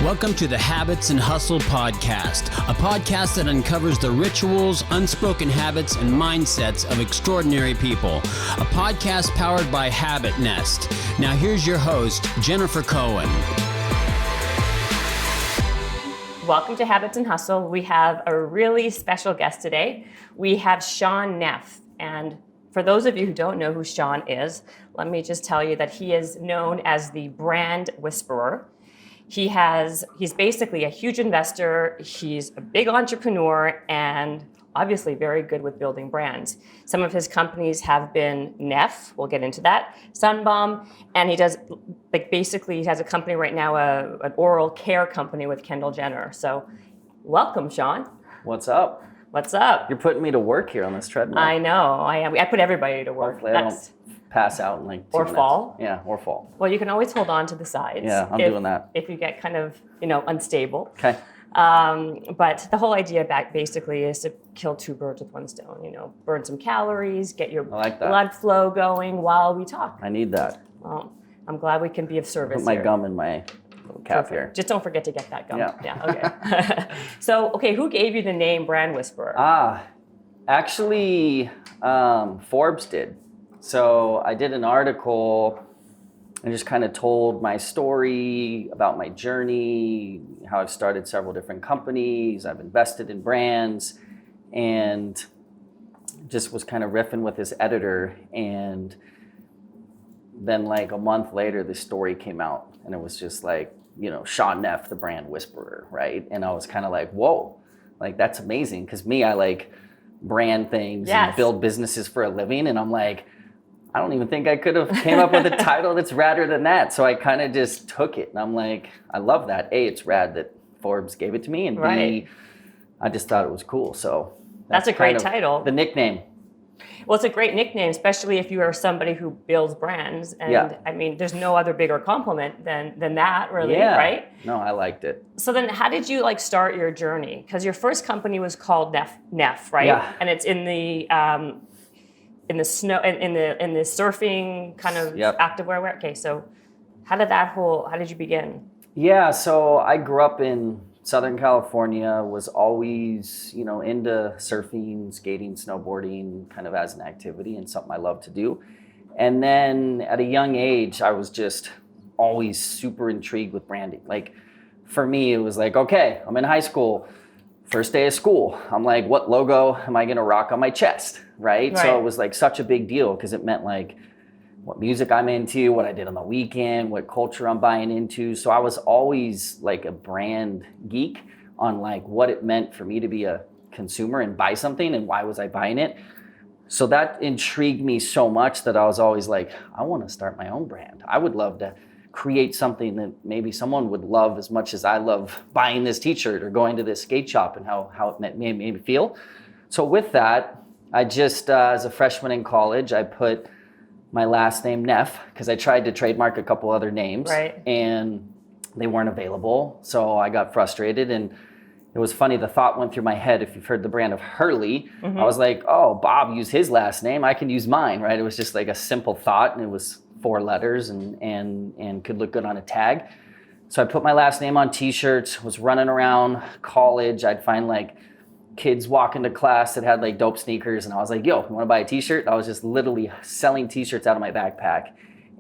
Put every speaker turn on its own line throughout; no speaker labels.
Welcome to the Habits and Hustle podcast, a podcast that uncovers the rituals, unspoken habits, and mindsets of extraordinary people. A podcast powered by Habit Nest. Now here's your host, Jennifer Cohen.
Welcome to Habits and Hustle. We have a really special guest today. We have Shaun Neff. And for those of you who don't know who Shaun is, let me just tell you that he is known as the brand whisperer. He's basically a huge investor. He's a big entrepreneur and obviously very good with building brands. Some of his companies have been Neff, we'll get into that, Sunbomb, and he does, he has a company right now, an oral care company with Kendall Jenner. So welcome, Shaun.
What's up?
What's up?
You're putting me to work here on this treadmill.
I know, I am. I put everybody to work.
Hopefully I don't pass out in like 2 minutes.
Fall.
Yeah, or fall.
Well, you can always hold on to the sides.
Yeah, I'm doing that.
If you get kind of, unstable.
Okay.
But the whole idea basically is to kill two birds with one stone, burn some calories, get your blood flow going while we talk.
I need that.
Well, I'm glad we can be of service.
Put my gum in my little cap here.
Just don't forget to get that gum.
Yeah.
Okay. So, who gave you the name Brand Whisperer?
Actually, Forbes did. So I did an article and just kind of told my story about my journey, how I've started several different companies, I've invested in brands, and just was kind of riffing with this editor. And then like a month later, this story came out and it was just like, Shaun Neff, the brand whisperer, right? And I was kind of like, whoa, like that's amazing. Because me, I like brand things and build businesses for a living. And I'm like, I don't even think I could have came up with a title that's radder than that. So I kind of just took it. And I'm like, I love that. A, it's rad that Forbes gave it to me. And B, I just thought it was cool. So
that's a great title.
The nickname.
Well, it's a great nickname, especially if you are somebody who builds brands. And I mean, there's no other bigger compliment than that, really, right? No,
I liked it.
So then how did you start your journey? Because your first company was called Neff, right?
Yeah.
And it's in the snow, in the surfing kind of activewear. Okay, so how did you begin?
Yeah, so I grew up in Southern California, was always, into surfing, skating, snowboarding, kind of as an activity and something I love to do. And then at a young age, I was just always super intrigued with branding. Like for me, it was like, okay, I'm in high school, first day of school. I'm like, what logo am I gonna rock on my chest, right? So it was like such a big deal because it meant like what music I'm into, what I did on the weekend, what culture I'm buying into. So I was always like a brand geek on like what it meant for me to be a consumer and buy something and why was I buying it. So that intrigued me so much that I was always like, I want to start my own brand. I would love to create something that maybe someone would love as much as I love buying this t-shirt or going to this skate shop and how it made me feel. So with that, I just, as a freshman in college, I put my last name Neff because I tried to trademark a couple other names and they weren't available. So I got frustrated and it was funny. The thought went through my head. If you've heard the brand of Hurley, I was like, oh, Bob used his last name. I can use mine, right? It was just like a simple thought and it was 4 letters and could look good on a tag. So I put my last name on t-shirts, was running around college. I'd find like kids walking to class that had like dope sneakers and I was like, yo, you want to buy a t-shirt? I was just literally selling t-shirts out of my backpack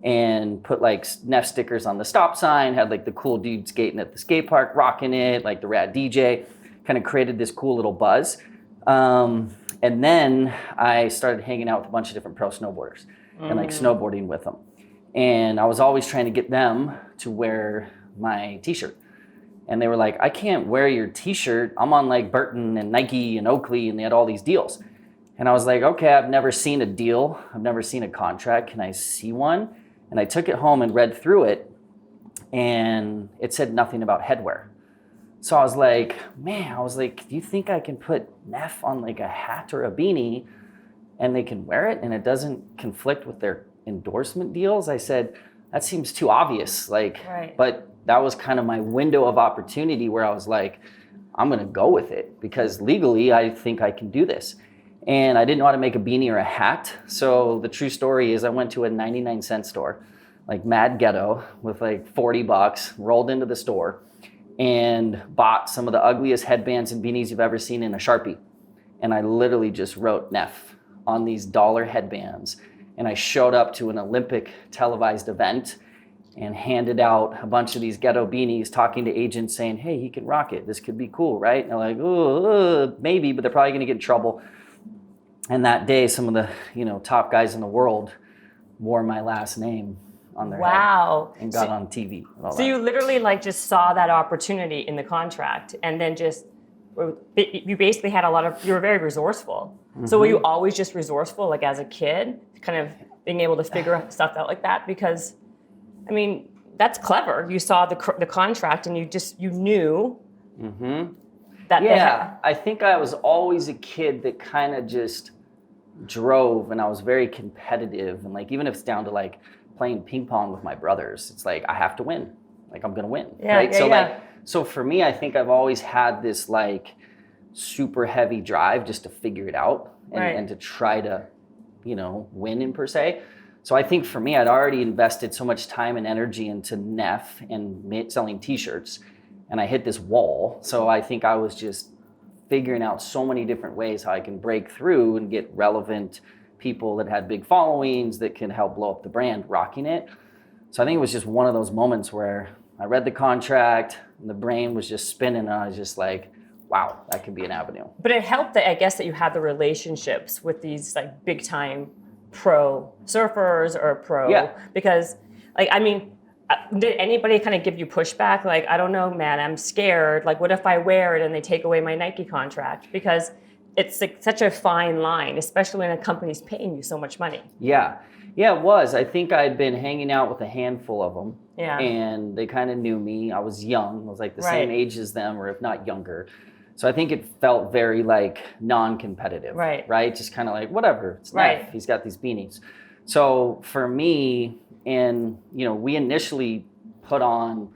and put like Neff stickers on the stop sign, had like the cool dude skating at the skate park rocking it, like the rad DJ, kind of created this cool little buzz. And then I started hanging out with a bunch of different pro snowboarders and like snowboarding with them. And I was always trying to get them to wear my t-shirt. And they were like, I can't wear your t-shirt. I'm on like Burton and Nike and Oakley and they had all these deals. And I was like, okay, I've never seen a deal. I've never seen a contract. Can I see one? And I took it home and read through it and it said nothing about headwear. So I was like, do you think I can put Neff on like a hat or a beanie and they can wear it and it doesn't conflict with their endorsement deals? I said, that seems too obvious. But that was kind of my window of opportunity where I was like, I'm going to go with it because legally I think I can do this. And I didn't know how to make a beanie or a hat. So the true story is I went to a 99-cent store, like mad ghetto with like $40, rolled into the store and bought some of the ugliest headbands and beanies you've ever seen in a Sharpie. And I literally just wrote Neff on these dollar headbands. And I showed up to an Olympic televised event and handed out a bunch of these ghetto beanies, talking to agents saying, hey, he can rock it. This could be cool, right? And they're like, oh, maybe, but they're probably going to get in trouble. And that day, some of the top guys in the world wore my last name on their head and got on TV. And all
so
that.
you literally like just saw that opportunity in the contract, and then just you basically had you were very resourceful. Mm-hmm. So were you always just resourceful, like as a kid, kind of being able to figure stuff out like that? Because, I mean, that's clever. You saw the contract and you knew that.
Yeah, I think I was always a kid that kind of just drove, and I was very competitive. And like, even if it's down to like playing ping pong with my brothers, it's like, I have to win. Like, I'm going to win.
Yeah,
right?
Yeah,
So for me, I think I've always had this like super heavy drive just to figure it out and to try to, win in per se. So I think for me, I'd already invested so much time and energy into Neff and selling t-shirts, and I hit this wall. So I think I was just figuring out so many different ways how I can break through and get relevant people that had big followings that can help blow up the brand, rocking it. So I think it was just one of those moments where I read the contract and the brain was just spinning, and I was just like, wow, that could be an avenue.
But it helped that, I guess, that you had the relationships with these like big time pro surfers or pro, because like, I mean, did anybody kind of give you pushback? Like, I don't know, man, I'm scared. Like, what if I wear it and they take away my Nike contract? Because it's like such a fine line, especially when a company's paying you so much money.
Yeah, it was. I think I'd been hanging out with a handful of them.
Yeah.
And they kind of knew me. I was young. I was like the same age as them, or if not younger. So I think it felt very like non-competitive. Right? Just kind of like, whatever, it's Neff. He's got these beanies. So for me, and we initially put on,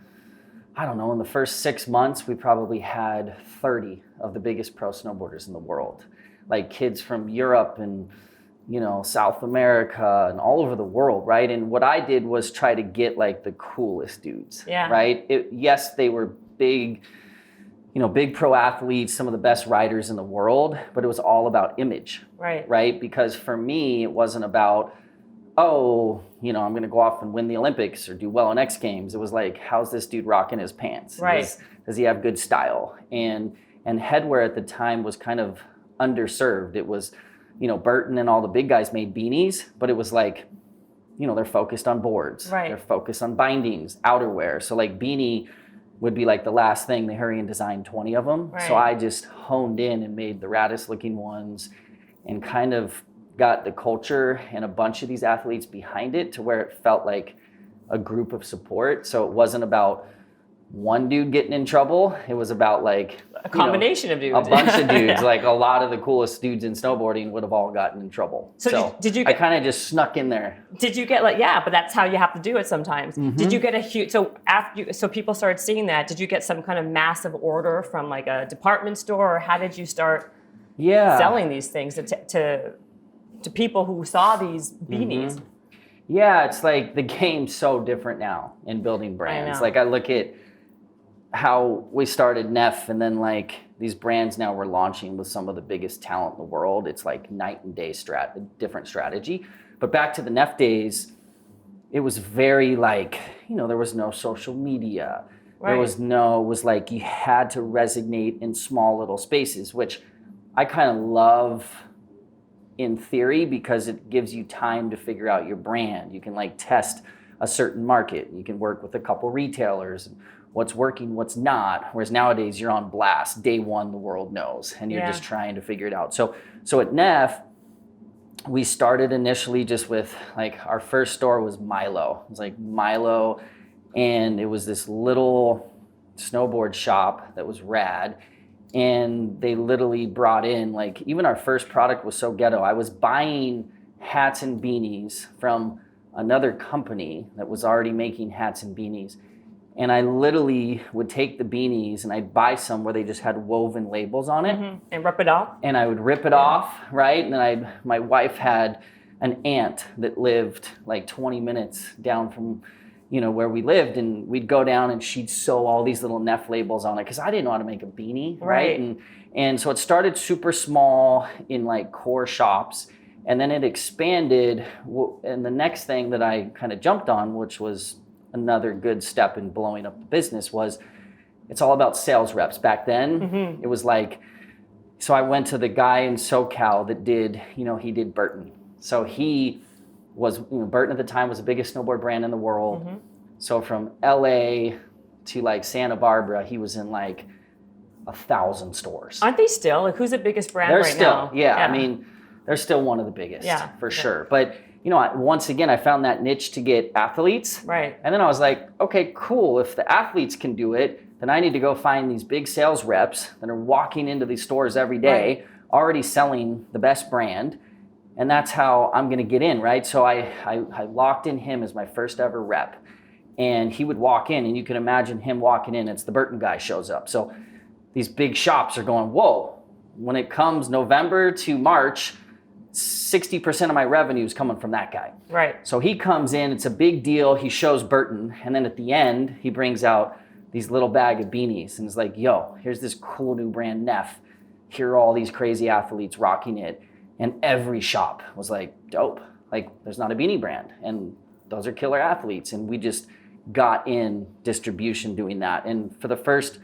I don't know, in the first 6 months, we probably had 30 of the biggest pro snowboarders in the world. Like kids from Europe and South America and all over the world, right? And what I did was try to get like the coolest dudes, right? Yes, they were big pro athletes, some of the best riders in the world, but it was all about image, right? Because for me, it wasn't about, I'm going to go off and win the Olympics or do well in X Games. It was like, how's this dude rocking his pants? Does he have good style? And headwear at the time was kind of underserved. It was, Burton and all the big guys made beanies, but it was like, they're focused on boards. They're focused on bindings, outerwear. So like beanie would be like the last thing. They hurry and design 20 of them. So I just honed in and made the raddest looking ones and kind of got the culture and a bunch of these athletes behind it to where it felt like a group of support. So it wasn't about one dude getting in trouble. It was about like
a combination of dudes.
A bunch of dudes. Like a lot of the coolest dudes in snowboarding would have all gotten in trouble.
So did you
I kind of just snuck in there.
Did you get but that's how you have to do it sometimes. Mm-hmm. Did you get a huge, so people started seeing that, did you get some kind of massive order from like a department store, or how did you start selling these things to people who saw these beanies?
Mm-hmm. Yeah, it's like the game's so different now in building brands. Like I look at how we started Neff, and then like these brands now we're launching with some of the biggest talent in the world. It's like night and day different strategy. But back to the Neff days, it was very like, there was no social media. There was it was like you had to resonate in small little spaces, which I kind of love in theory because it gives you time to figure out your brand. You can like test a certain market. You can work with a couple retailers, what's working, what's not. Whereas nowadays you're on blast. Day one, the world knows, and you're just trying to figure it out. So at Neff, we started initially just with like, our first store was Milo. It was like Milo, and it was this little snowboard shop that was rad. And they literally brought in, like, even our first product was so ghetto. I was buying hats and beanies from another company that was already making hats and beanies. And I literally would take the beanies and I'd buy some where they just had woven labels on it.
Mm-hmm. And rip it off?
And I would rip it off, right? And then my wife had an aunt that lived like 20 minutes down from, where we lived, and we'd go down and she'd sew all these little Neff labels on it because I didn't know how to make a beanie, right? And so it started super small in like core shops, and then it expanded. And the next thing that I kind of jumped on, which was another good step in blowing up the business, was it's all about sales reps. Back then, it was like, so I went to the guy in SoCal that did, he did Burton. So he was, Burton at the time was the biggest snowboard brand in the world. So from LA to like Santa Barbara, he was in like 1,000 stores.
Aren't they still? Like, who's the biggest brand
They're
right
still,
now?
Yeah, I mean, they're still one of the biggest, for sure. But once again, I found that niche to get athletes.
Right.
And then I was like, okay, cool. If the athletes can do it, then I need to go find these big sales reps that are walking into these stores every day, already selling the best brand. And that's how I'm going to get in, right? So I locked in him as my first ever rep. And he would walk in, and you can imagine him walking in. It's the Burton guy shows up. So these big shops are going, whoa. When it comes November to March, 60% of my revenue is coming from that guy.
Right.
So he comes in, it's a big deal. He shows Burton. And then at the end, he brings out these little bag of beanies and is like, yo, here's this cool new brand, Neff. Here are all these crazy athletes rocking it. And every shop was like, dope. Like, there's not a beanie brand. And those are killer athletes. And we just got in distribution doing that. And for the first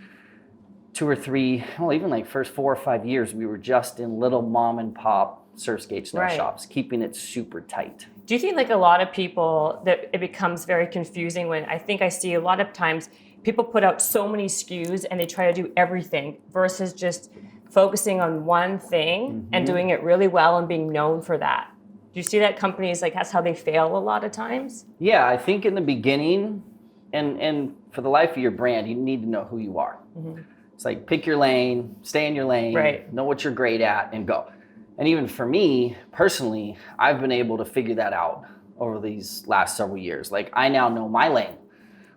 2 or 3, well, even like first 4 or 5 years, we were just in little mom and pop surf skate snow shops, keeping it super tight.
Do you think like a lot of people that it becomes very confusing when I see a lot of times people put out so many SKUs and they try to do everything versus just focusing on one thing and doing it really well and being known for that? Do you see that companies, like, that's how they fail a lot of times?
Yeah, I think in the beginning, and for the life of your brand, you need to know who you are. It's like, pick your lane, stay in your lane, know what you're great at, and go. And even for me, personally, I've been able to figure that out over these last several years. Like, I now know my lane.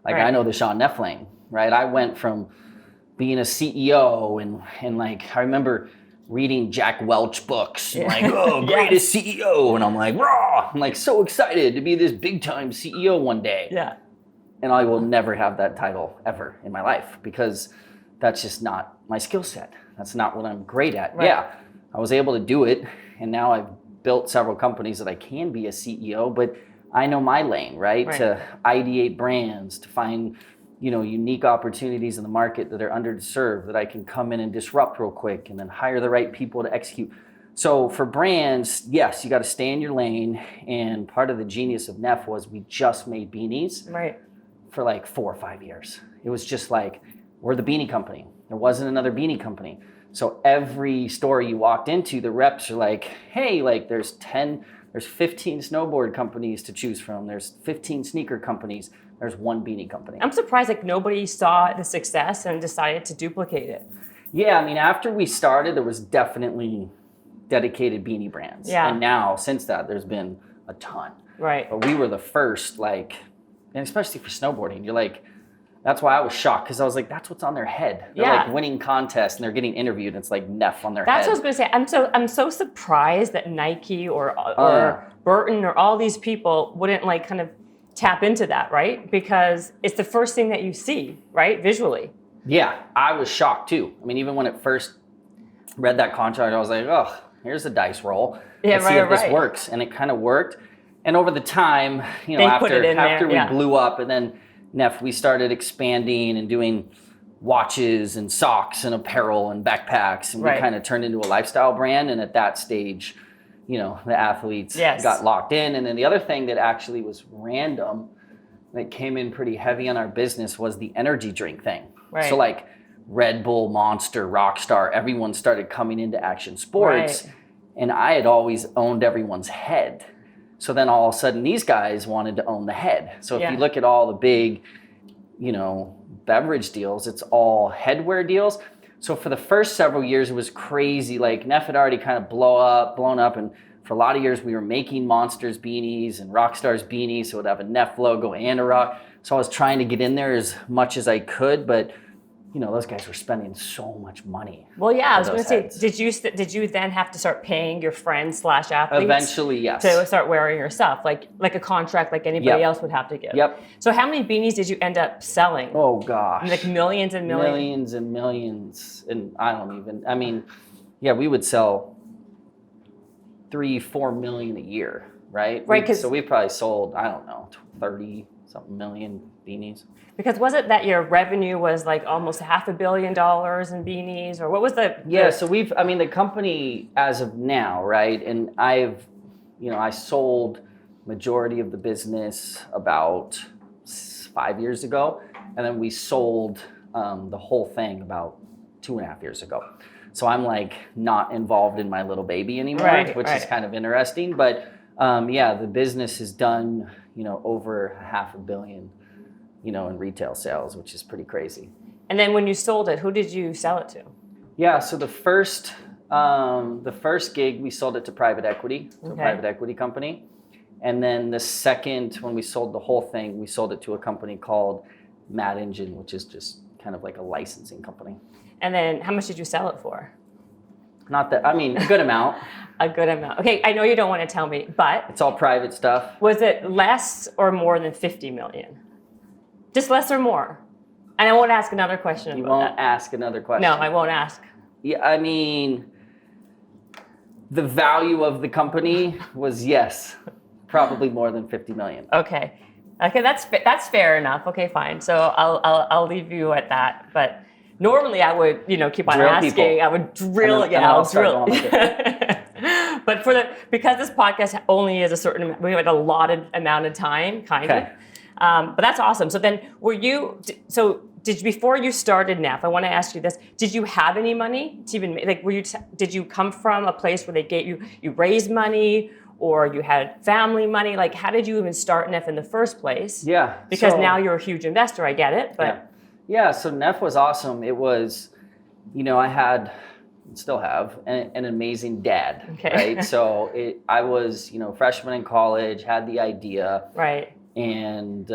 Like, I know the Shaun Neff lane, right? I went from being a CEO and like, I remember reading Jack Welch books, and like, oh, greatest CEO. And I'm like, raw. I'm like so excited to be this big time CEO one day.
Yeah.
And I will never have that title ever in my life because that's just not my skill set. That's not what I'm great at. Yeah, I was able to do it. And now I've built several companies that I can be a CEO, but I know my lane, right? To ideate brands, to find, unique opportunities in the market that are underserved that I can come in and disrupt real quick and then hire the right people to execute. So for brands, yes, you got to stay in your lane. And part of the genius of Neff was we just made beanies for like 4 or 5 years. It was just like, we're the beanie company. There wasn't another beanie company. So every store you walked into, the reps are like, hey, like there's 15 snowboard companies to choose from. There's 15 sneaker companies. There's one beanie company.
I'm surprised like nobody saw the success and decided to duplicate it.
Yeah, I mean, after we started, there was definitely dedicated beanie brands.
Yeah.
And now, since that, there's been a ton.
Right.
But we were the first, like, and especially for snowboarding, you're like, that's why I was shocked, because I was like, that's what's on their head. They're like winning contests and they're getting interviewed, and it's like Neff on their head.
That's what I was going to say. I'm so surprised that Nike or Burton or all these people wouldn't like kind of tap into that, right? Because it's the first thing that you see, right? Visually.
Yeah, I was shocked too. I mean, even when it first read that contract, I was like, oh, here's a dice roll. Let's see if this works. And it kind of worked. And over the time, after we blew up, and then Neff, we started expanding and doing watches and socks and apparel and backpacks, and we kind of turned into a lifestyle brand. And at that stage, the athletes got locked in. And then the other thing that actually was random that came in pretty heavy on our business was the energy drink thing. So like Red Bull, Monster, Rockstar, everyone started coming into action sports. And I had always owned everyone's head. So then all of a sudden these guys wanted to own the head. So if you look at all the big, beverage deals, it's all headwear deals. So for the first several years, it was crazy. Like Neff had already kind of blown up. And for a lot of years, we were making Monsters beanies and Rockstars beanies. So it would have a Neff logo and a Rock. So I was trying to get in there as much as I could. But those guys were spending so much money.
Well, yeah, I was going to say,
heads.
did you then have to start paying your friends / athletes?
Eventually, yes.
To start wearing your stuff, like a contract like anybody else would have to give.
Yep.
So how many beanies did you end up selling?
Oh gosh.
Like millions and millions?
Millions and millions. And we would sell 3-4 million a year, right?
Right.
So we probably sold, 30 something million beanies.
Because was it that your revenue was like almost $500 million in beanies, or what was the?
Yeah, so the company as of now, right? And I sold majority of the business about 5 years ago, and then we sold the whole thing about 2.5 years ago. So I'm like not involved in my little baby anymore, which is kind of interesting. But the business has done, over $500 million. In retail sales, which is pretty crazy.
And then when you sold it, who did you sell it to?
Yeah, so the first gig, we sold it to private equity, to a private equity company. And then the second, when we sold the whole thing, we sold it to a company called Mad Engine, which is just kind of like a licensing company.
And then how much did you sell it for?
A good amount.
A good amount. Okay, I know you don't want to tell me, but
it's all private stuff.
Was it less or more than 50 million? Just less or more? And I won't ask another question about that.
You won't ask another question?
No, I won't ask.
Yeah, the value of the company was, yes, probably more than 50 million.
Okay, that's fair enough. Okay, fine. So I'll leave you at that. But normally I would, keep on
drill
asking.
people.
I would drill. I'll drill. But because this podcast only is we have a allotted amount of time, kind of. But that's awesome. So then before you started Neff, I want to ask you this, did you have any money to even did you come from a place where they gave you raised money, or you had family money? Like, how did you even start Neff in the first place?
Yeah.
Because now you're a huge investor, I get it, but.
Yeah, so Neff was awesome. It was, I had, still have, an amazing dad, right? So I was, freshman in college, had the idea.
Right.
And,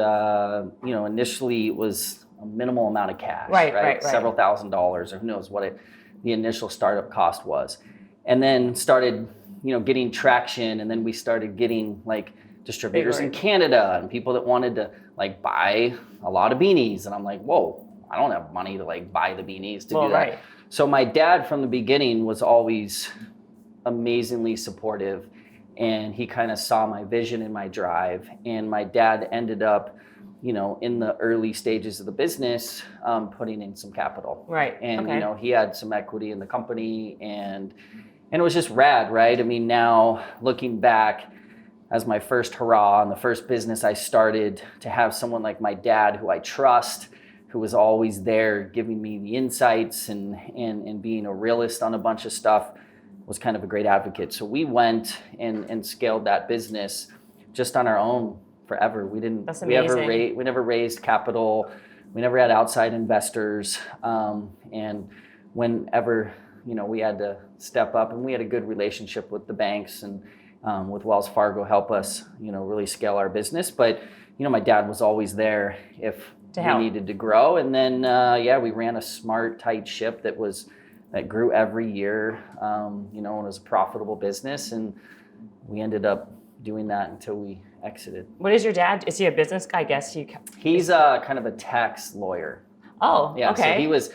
initially it was a minimal amount of cash,
right.
Several $1,000s, or who knows what the initial startup cost was. And then started, getting traction. And then we started getting like distributors in Canada and people that wanted to like buy a lot of beanies. And I'm like, whoa, I don't have money to like buy the beanies to do that.
Right.
So my dad from the beginning was always amazingly supportive. And he kind of saw my vision and my drive. And my dad ended up, in the early stages of the business, putting in some capital.
Right.
And, he had some equity in the company, and it was just rad, right? Now looking back as my first hurrah and the first business I started, to have someone like my dad who I trust, who was always there giving me the insights and being a realist on a bunch of stuff, was kind of a great advocate. So we went and scaled that business just on our own forever.
That's amazing.
We never raised capital. We never had outside investors. And whenever, we had to step up, and we had a good relationship with the banks and with Wells Fargo help us, really scale our business. But, my dad was always there if we needed to grow. And then, we ran a smart, tight ship that grew every year, and it was a profitable business, and we ended up doing that until we exited.
What is your dad? Is he a business guy? I guess
he's kind of a tax lawyer.
Oh, yeah. Okay.
So he was,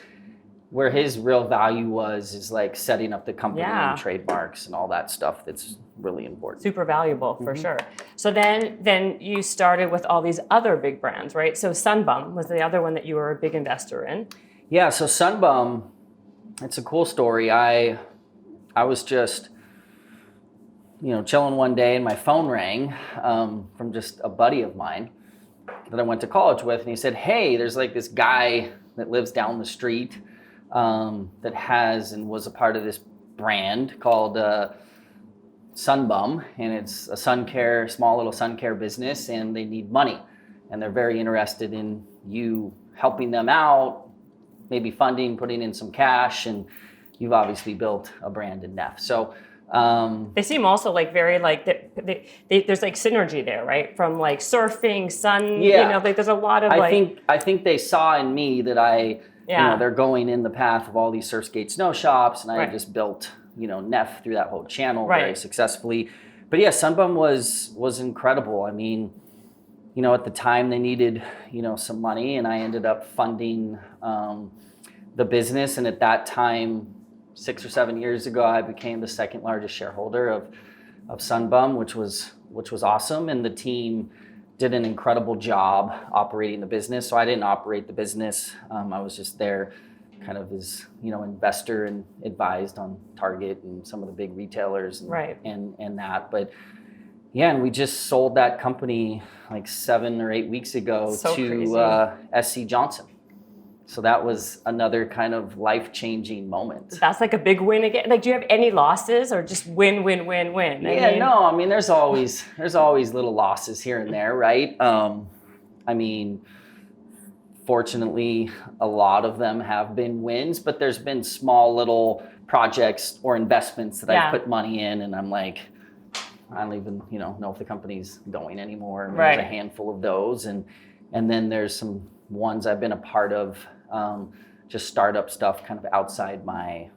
where his real value is like setting up the company and trademarks and all that stuff. That's really important.
Super valuable for sure. So then you started with all these other big brands, right? So Sunbum was the other one that you were a big investor in. Yeah.
So Sunbum, it's a cool story. I was just, chilling one day, and my phone rang from just a buddy of mine that I went to college with, and he said, "Hey, there's like this guy that lives down the street that has and was a part of this brand called Sunbum, and it's a small little sun care business, and they need money, and they're very interested in you helping them out, maybe funding, putting in some cash, and you've obviously built a brand in Neff." So
they seem also like very like there's like synergy there, right? From like surfing, sun, like there's a lot of
I think they saw in me that I they're going in the path of all these surf skate snow shops, and I
Right.
had just built, Neff through that whole channel
Right.
very successfully. But yeah, Sunbum was incredible. I mean, at the time they needed, some money, and I ended up funding the business. And at that time, 6 or 7 years ago, I became the second largest shareholder of Sunbum, which was awesome. And the team did an incredible job operating the business. So I didn't operate the business. I was just there kind of as, investor and advised on Target and some of the big retailers and,
Right.
and that. But yeah, and we just sold that company like 7 or 8 weeks ago
So
to
crazy.
SC Johnson. So that was another kind of life-changing moment.
That's like a big win again. Like, do you have any losses or just win, win, win, win?
I mean, there's always little losses here and there, right? I mean, fortunately, a lot of them have been wins, but there's been small little projects or investments that I've put money in, and I'm like, I don't even, know if the company's going anymore. I mean,
Right.
There's a handful of those, and then there's some ones I've been a part of, just startup stuff kind of outside my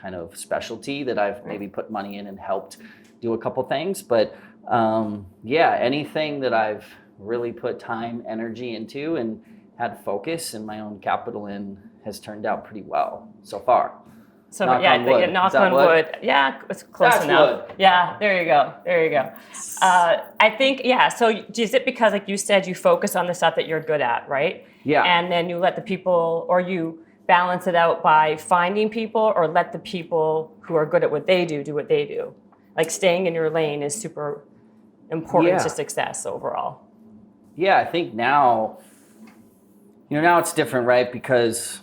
kind of specialty that I've maybe put money in and helped do a couple things. But anything that I've really put time, energy into and had focus and my own capital in has turned out pretty well so far.
So
Knock
yeah,
on wood.
knock
Is that
on wood. Yeah, it's close
That's
enough.
wood.
Yeah, there you go. There you go. I think, so is it because, like you said, you focus on the stuff that you're good at, right?
Yeah.
And then you let the people, or you balance it out by finding people, or let the people who are good at what they do what they do? Like, staying in your lane is super important to success overall.
Yeah, I think now, now it's different, right? Because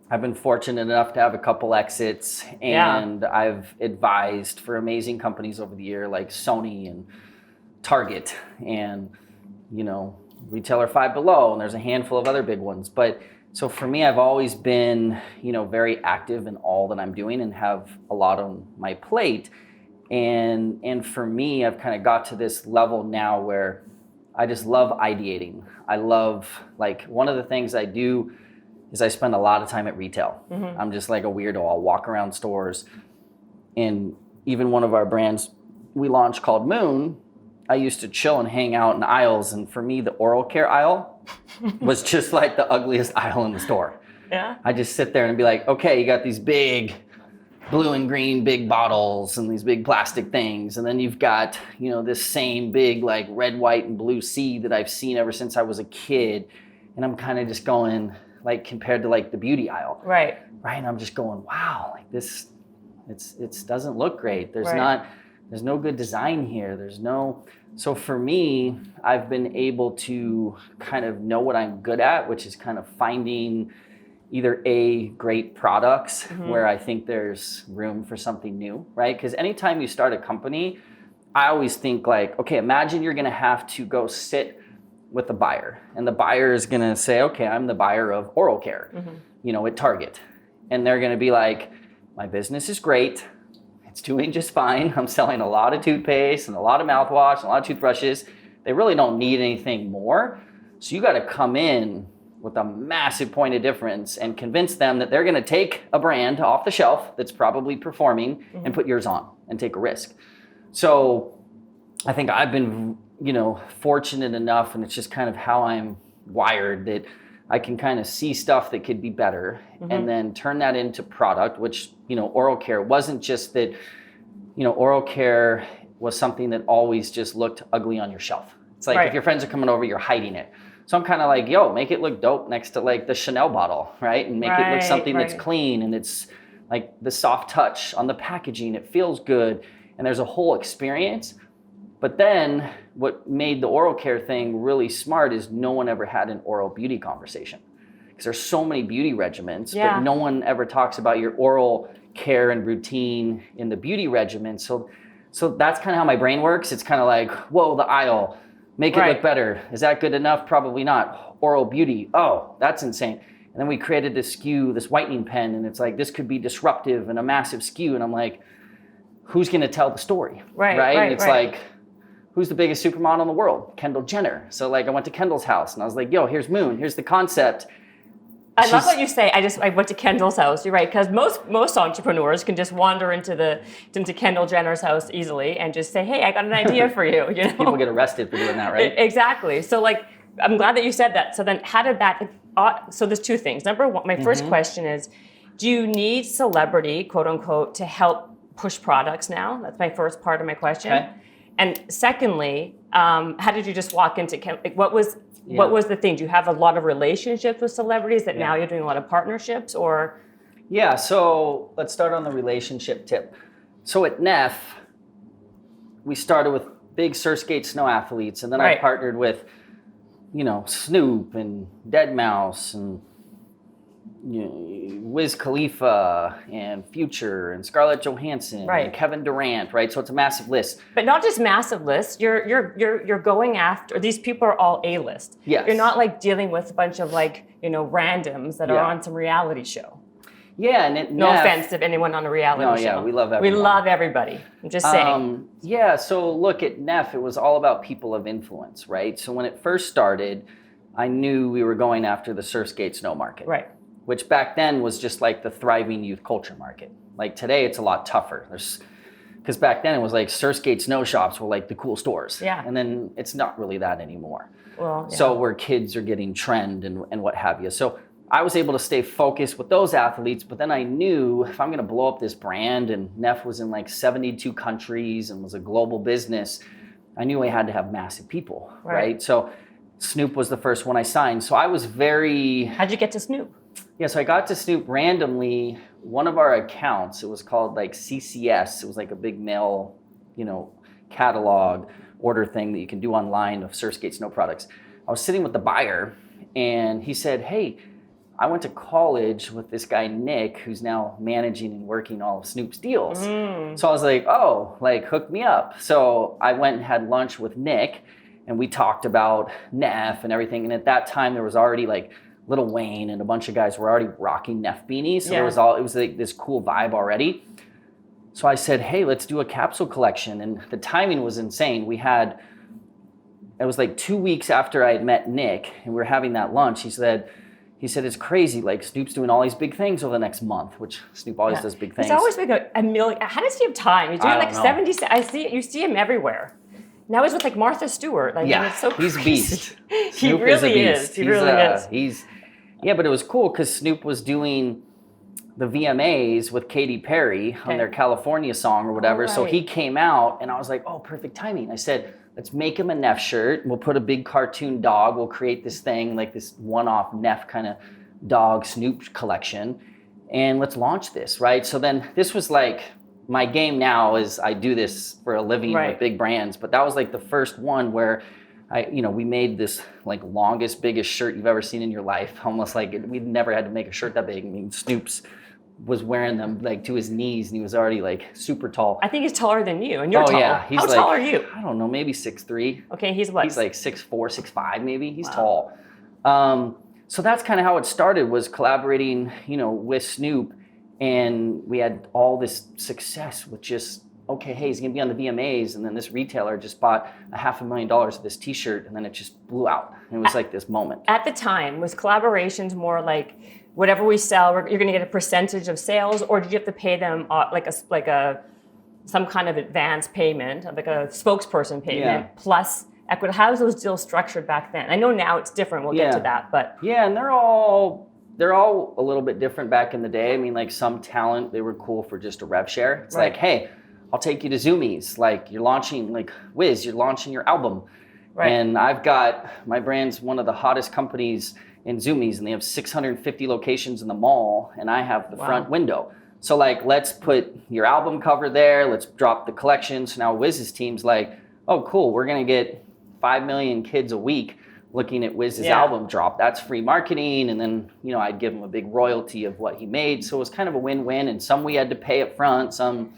I've been fortunate enough to have a couple exits, and I've advised for amazing companies over the year, like Sony and Target and, Retailer Five Below, and there's a handful of other big ones. But so for me, I've always been, very active in all that I'm doing and have a lot on my plate. And for me, I've kind of got to this level now where I just love ideating. I love, like, one of the things I do is I spend a lot of time at retail. Mm-hmm. I'm just like a weirdo. I'll walk around stores, and even one of our brands we launched called Moon, I used to chill and hang out in aisles, and for me, the oral care aisle was just like the ugliest aisle in the store.
Yeah.
I just sit there and be like, okay, you got these big blue and green big bottles and these big plastic things, and then you've got, this same big like red, white, and blue sea that I've seen ever since I was a kid, and I'm kind of just going, like, compared to like the beauty aisle.
Right.
And I'm just going, wow, like this, it doesn't look great. There's no good design here. So for me, I've been able to kind of know what I'm good at, which is kind of finding either great products where I think there's room for something new, right? Because anytime you start a company, I always think like, okay, imagine you're gonna have to go sit with the buyer, and the buyer is gonna say, okay, I'm the buyer of oral care, at Target. And they're gonna be like, my business is great. It's doing just fine. I'm selling a lot of toothpaste and a lot of mouthwash and a lot of toothbrushes. They really don't need anything more. So you gotta come in with a massive point of difference and convince them that they're gonna take a brand off the shelf that's probably performing and put yours on and take a risk. So I think I've been, fortunate enough, and it's just kind of how I'm wired, that I can kind of see stuff that could be better and then turn that into product, which, oral care wasn't just that, oral care was something that always just looked ugly on your shelf. It's like if your friends are coming over, you're hiding it. So I'm kind of like, make it look dope next to like the Chanel bottle, right? And make it look something that's clean, and it's like the soft touch on the packaging. It feels good, and there's a whole experience. But then what made the oral care thing really smart is no one ever had an oral beauty conversation, because there's so many beauty regimens, but no one ever talks about your oral care and routine in the beauty regimen. So that's kind of how my brain works. It's kind of like, whoa, the aisle, make it look better. Is that good enough? Probably not. Oral beauty, oh, that's insane. And then we created this SKU, this whitening pen, and it's like, this could be disruptive and a massive SKU. And I'm like, who's going to tell the story? Right. And it's like, who's the biggest supermodel in the world? Kendall Jenner. So like I went to Kendall's house and I was like, here's Moon, here's the concept.
I love what you say. I went to Kendall's house. You're right, because most entrepreneurs can just wander into Kendall Jenner's house easily and just say, "Hey, I got an idea for you." You know,
people get arrested for doing that, right?
Exactly. So like, I'm glad that you said that. So then, how did that? So there's two things. Number one, my first question is, do you need celebrity, quote unquote, to help push products now? That's my first part of my question. Okay. And secondly, how did you just walk into what was the thing? Do you have a lot of relationships with celebrities that now you're doing a lot of partnerships, or?
Yeah, so let's start on the relationship tip. So at Neff, we started with big surfskate snow athletes, and then I partnered with, Snoop and Deadmau5 and Wiz Khalifa and Future and Scarlett Johansson and Kevin Durant, right? So it's a massive list.
But not just massive list. You're going after these people are all A-list.
Yes.
You're not like dealing with a bunch of randoms that are on some reality show.
Yeah, and
no offense to anyone on a reality show.
Yeah, we love everyone.
We love everybody. I'm just saying.
So look, at Neff, it was all about people of influence, right? So when it first started, I knew we were going after the surf skate snow market.
Right.
Which back then was just like the thriving youth culture market. Like today, it's a lot tougher. Because back then it was like surf skate snow shops were like the cool stores.
Yeah.
And then it's not really that anymore.
Well, yeah.
So where kids are getting trend and what have you. So I was able to stay focused with those athletes, but then I knew if I'm going to blow up this brand, and Neff was in like 72 countries and was a global business, I knew I had to have massive people, right? So Snoop was the first one I signed. So I was very...
How'd you get to Snoop?
Yeah, so I got to Snoop randomly. One of our accounts, it was called like CCS. It was like a big mail, catalog order thing that you can do online of surf skate snow products. I was sitting with the buyer and he said, "Hey, I went to college with this guy, Nick, who's now managing and working all of Snoop's deals." So I was like, hook me up. So I went and had lunch with Nick and we talked about Neff and everything. And at that time there was already like Lil Wayne and a bunch of guys were already rocking Neff beanies. So it was like this cool vibe already. So I said, "Hey, let's do a capsule collection." And the timing was insane. It was like 2 weeks after I had met Nick and we were having that lunch. He said, "It's crazy. Like Snoop's doing all these big things over the next month," which Snoop always does big things.
He's always big a million. How does he have time? He's doing 70. You see him everywhere. Now he's with like Martha Stewart. It's so crazy.
He's a beast.
He really is. He really is.
But it was cool because Snoop was doing the VMAs with Katy Perry on their California song or whatever. Oh, right. So he came out and I was like, "Oh, perfect timing." I said, "Let's make him a Neff shirt. We'll put a big cartoon dog. We'll create this thing, like this one-off Neff kind of dog Snoop collection. And let's launch this," right? So then this was like, my game now is I do this for a living with big brands. But that was like the first one where we made this like longest, biggest shirt you've ever seen in your life. Almost like we'd never had to make a shirt that big. I mean, Snoop's was wearing them like to his knees and he was already like super tall.
I think he's taller than you and you're tall.
Yeah.
How tall are you?
I don't know, maybe 6'3".
Okay, he's what?
He's like 6'4", 6'5" maybe. He's tall. So that's kind of how it started, was collaborating, with Snoop, and we had all this success with just, okay, hey, he's gonna be on the VMAs, and then this retailer just bought $500,000 of this t-shirt, and then it just blew out. It was like this moment. At
the time, was collaborations more like, whatever we sell, you're going to get a percentage of sales, or did you have to pay them some kind of advance payment, like a spokesperson payment, plus equity? How was those deals structured back then? I know now it's different. We'll get to that, but
and they're all a little bit different back in the day. I mean, like some talent, they were cool for just a rev share. It's like, hey, I'll take you to Zoomies. Like you're launching, like Wiz, you're launching your album, and I've got my brand's one of the hottest companies in Zoomies, and they have 650 locations in the mall, and I have the front window. So like, let's put your album cover there, let's drop the collection. So now Wiz's team's like, "Oh cool, we're gonna get 5 million kids a week looking at Wiz's album drop. That's free marketing." And then, I'd give him a big royalty of what he made. So it was kind of a win-win, and some we had to pay up front, some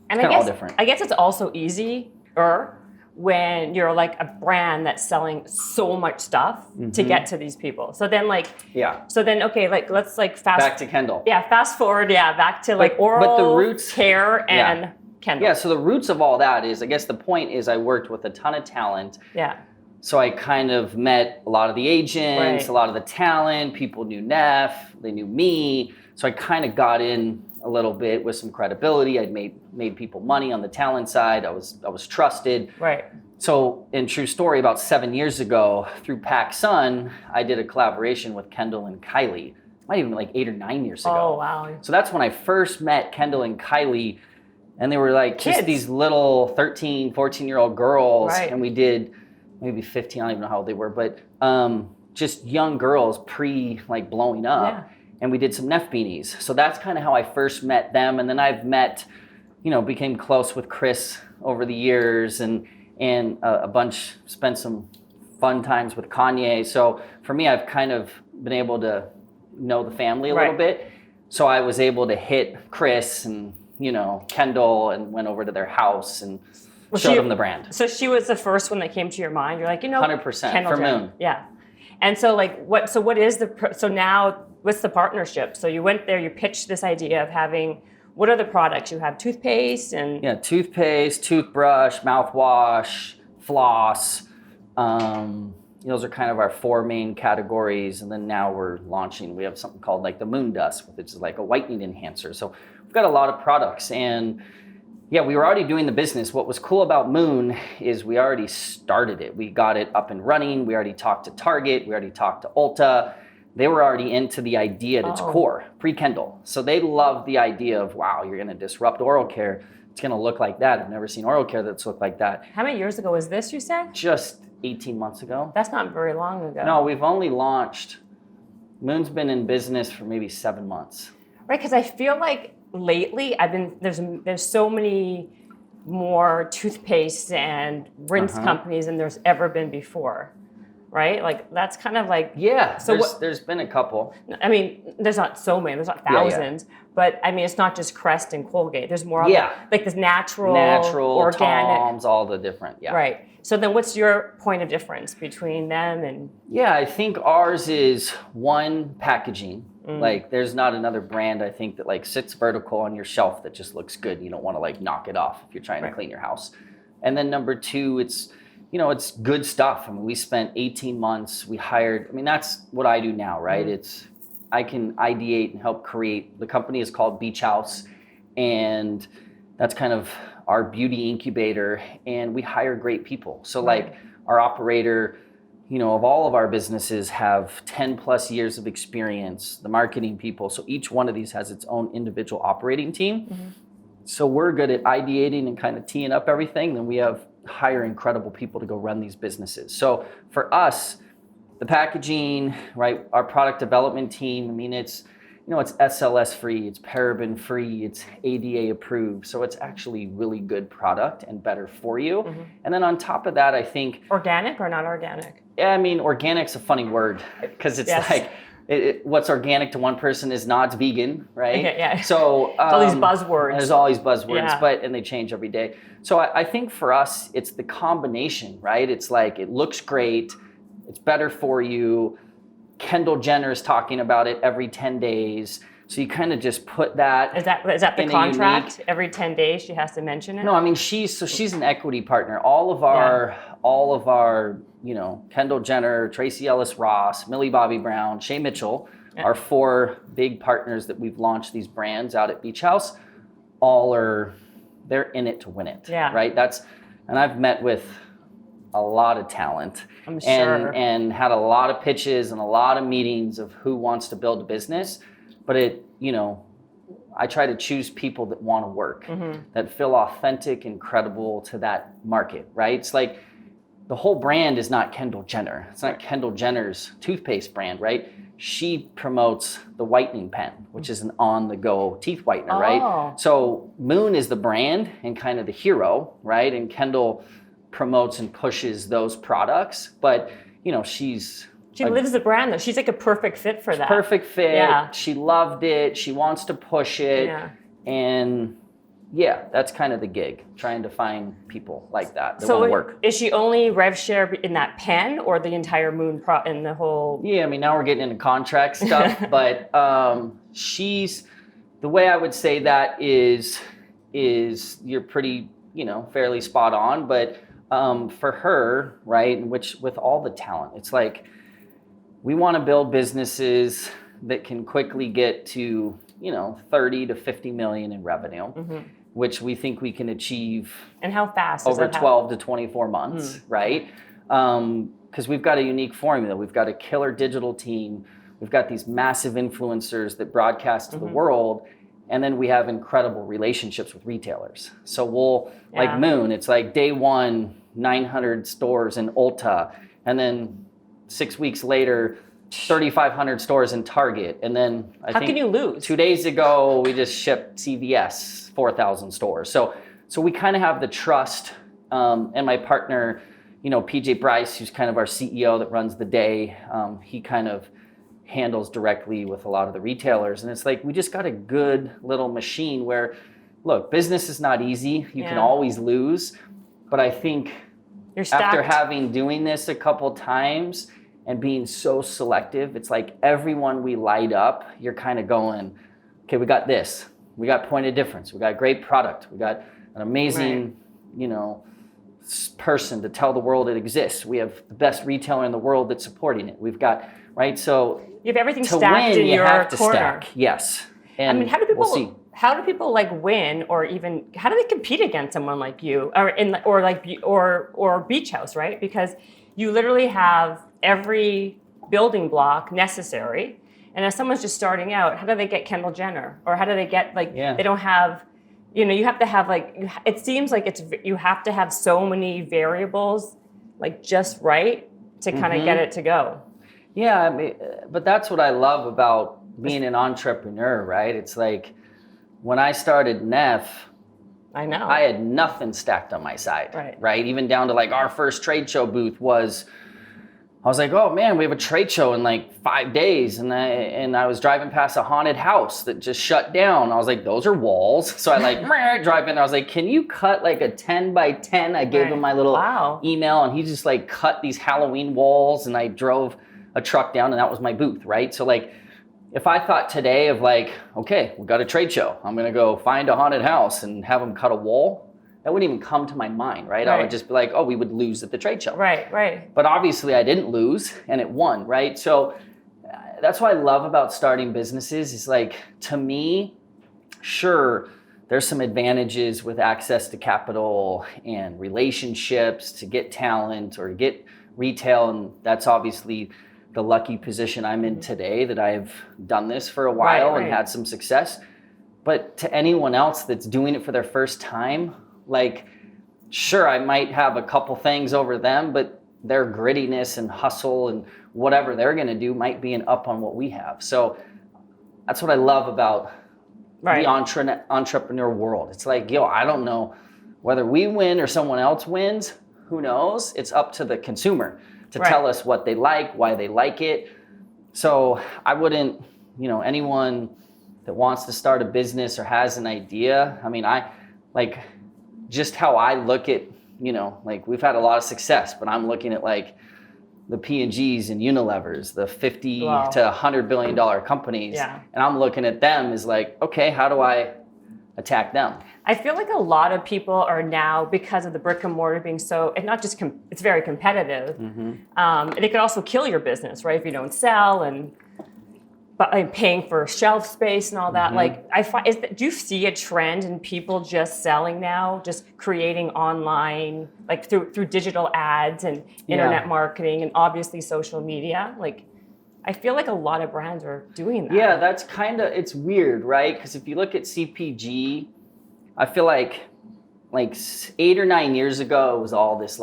kind of all different.
I guess it's also easier when you're like a brand that's selling so much stuff to get to these people. So then let's fast
back to Kendall.
Fast forward, back to oral
but the roots,
care and Kendall.
Yeah, so the roots of all that is, I guess the point is I worked with a ton of talent.
Yeah.
So I kind of met a lot of the agents,
Right.
a lot of the talent. People knew Neff, they knew me. So I kind of got in a little bit with some credibility. I'd made people money on the talent side. I was trusted.
Right.
So in true story, about 7 years ago, through PacSun, I did a collaboration with Kendall and Kylie. Might even be like 8 or 9 years ago.
Oh, wow.
So that's when I first met Kendall and Kylie, and they were like
Kids.
just these little 13, 14-year-old girls.
Right.
And we did maybe 15, I don't even know how old they were, but just young girls like blowing up.
Yeah.
And we did some Neff beanies. So that's kind of how I first met them. And then I've met, became close with Chris over the years and a bunch, spent some fun times with Kanye. So for me, I've kind of been able to know the family a little bit. So I was able to hit Chris and, Kendall, and went over to their house and showed them the brand.
So she was the first one that came to your mind. You're like,
100%
Kendall
for
Jenner.
Moon.
Yeah. And so now what's the partnership? So you went there, you pitched this idea of having, what are the products? You have toothpaste and...
Yeah, toothpaste, toothbrush, mouthwash, floss. Those are kind of our 4 main categories. And then now we have something called like the Moon Dust, which is like a whitening enhancer. So we've got a lot of products. And yeah, we were already doing the business. What was cool about Moon is we already started it. We got it up and running. We already talked to Target. We already talked to Ulta. They were already into the idea at its core, pre-Kendall. So they loved the idea of, wow, you're going to disrupt oral care. It's going to look like that. I've never seen oral care that's looked like that.
How many years ago was this, you said?
Just 18 months ago.
That's not very long ago.
No, we've only launched, Moon's been in business for maybe 7 months.
Right, because I feel like lately there's so many more toothpaste and rinse companies than there's ever been before, right? Like that's kind of like
There's been a couple.
I mean, there's not so many, there's not thousands, but I mean it's not just Crest and Colgate. There's more of like this natural, organic,
Tom's, all the different.
Right. So then what's your point of difference between them and...
Yeah, I think ours is one, packaging. Like there's not another brand I think that like sits vertical on your shelf that just looks good. You don't want to like knock it off if you're trying to clean your house. And then number 2, it's good stuff. I mean, we spent 18 months, that's what I do now, right? I can ideate and help create. The company is called Beach House, and that's kind of our beauty incubator, and we hire great people. So like our operator, of all of our businesses have 10 plus years of experience, the marketing people. So each one of these has its own individual operating team. So we're good at ideating and kind of teeing up everything. Then we hire incredible people to go run these businesses. So for us, the packaging, right, our product development team, it's SLS free, it's paraben free, it's ADA approved. So it's actually really good product and better for you. And then on top of that, I think...
Organic or not organic?
Yeah, organic's a funny word because it's like what's organic to one person is not vegan, right?
Okay, yeah.
So
all these buzzwords.
There's all these buzzwords, and they change every day. So I think for us, it's the combination, right? It's like it looks great, it's better for you. Kendall Jenner is talking about it every 10 days. So you kind of just put that.
Is that the contract? Every 10 days she has to mention it?
No, she's an equity partner. All of our Kendall Jenner, Tracy Ellis Ross, Millie Bobby Brown, Shay Mitchell, our 4 big partners that we've launched these brands out at Beach House, they're in it to win it.
Yeah.
Right? And I've met with a lot of talent.
I'm sure.
And had a lot of pitches and a lot of meetings of who wants to build a business. But I try to choose people that want to work, that feel authentic and credible to that market, right? It's like the whole brand is not Kendall Jenner. It's not Kendall Jenner's toothpaste brand, right? She promotes the whitening pen, which is an on-the-go teeth whitener, right? So Moon is the brand and kind of the hero, right? And Kendall promotes and pushes those products, but she
lives the brand though. She's like a perfect fit for that.
Perfect fit.
Yeah.
She loved it. She wants to push it.
Yeah.
And that's kind of the gig, trying to find people like that want to work.
Is she only rev share in that pen or the entire Moon in the whole?
Yeah, now we're getting into contract stuff, but she's, the way I would say that is you're pretty, fairly spot on, but for her, right, which with all the talent, it's like we want to build businesses that can quickly get to, 30 to 50 million in revenue, which we think we can achieve.
And how fast?
Over 12 to 24 months, right? Because we've got a unique formula. We've got a killer digital team. We've got these massive influencers that broadcast to the world. And then we have incredible relationships with retailers. So we'll, like Moon, it's like day one, 900 stores in Ulta. And then 6 weeks later, 3,500 stores in Target. And then I think
can you lose?
2 days ago, we just shipped CVS, 4,000 stores. So we kind of have the trust. And my partner, PJ Bryce, who's kind of our CEO that runs the day, he kind of handles directly with a lot of the retailers. And it's like, we just got a good little machine where, look, business is not easy. You can always lose. But I think after doing this a couple times and being so selective, it's like everyone we light up, you're kind of going, okay, we got this. We got point of difference. We got great product. We got an amazing, person to tell the world it exists. We have the best retailer in the world that's supporting it. We've got, right? So
you have everything
to
stacked
win,
in your
have to
corner.
Stack. Yes. And
I mean, how do people
we'll see.
How do people like win, or even how do they compete against someone like you, or Beach House, right? Because you literally have every building block necessary. And if someone's just starting out, how do they get Kendall Jenner, or how do they get they don't have, you have to have it seems like you have to have so many variables just right to kind of get it to go.
Yeah, I mean, but that's what I love about being an entrepreneur, right? It's like when I started Neff,
I know
I had nothing stacked on my side, right? Even down to our first trade show booth I was like, oh man, we have a trade show in 5 days. And I was driving past a haunted house that just shut down. I was like, those are walls. So I drive in. I was like, can you cut a 10 by 10? I gave him my little email, and he just cut these Halloween walls, and I drove a truck down, and that was my booth, right? So if I thought today of okay, we got a trade show, I'm going to go find a haunted house and have them cut a wall, that wouldn't even come to my mind, right? I would just be like, oh, we would lose at the trade show.
Right.
But obviously I didn't lose, and it won, right? So that's what I love about starting businesses is to me, sure, there's some advantages with access to capital and relationships to get talent or get retail. And that's obviously the lucky position I'm in today, that I've done this for a while and had some success. But to anyone else that's doing it for their first time, sure, I might have a couple things over them, but their grittiness and hustle and whatever they're going to do might be an up on what we have. So that's what I love about the entrepreneur world. It's I don't know whether we win or someone else wins. Who knows? It's up to the consumer to tell us what they like, why they like it. So I wouldn't, anyone that wants to start a business or has an idea, I mean, I just how I look at, we've had a lot of success, but I'm looking at the P&Gs and Unilevers, the 50 to $100 billion companies. Yeah. And I'm looking at them as okay, how do I attack them?
I feel like a lot of people are now, because of the brick and mortar being so, and not just, it's very competitive. And it could also kill your business, right? If you don't sell but paying for shelf space and all that. I find, do you see a trend in people just selling now, just creating online, through digital ads and internet marketing and obviously social media? I feel like a lot of brands are doing that.
Yeah, that's it's weird, right? Because if you look at CPG, I feel like 8 or 9 years ago, it was all this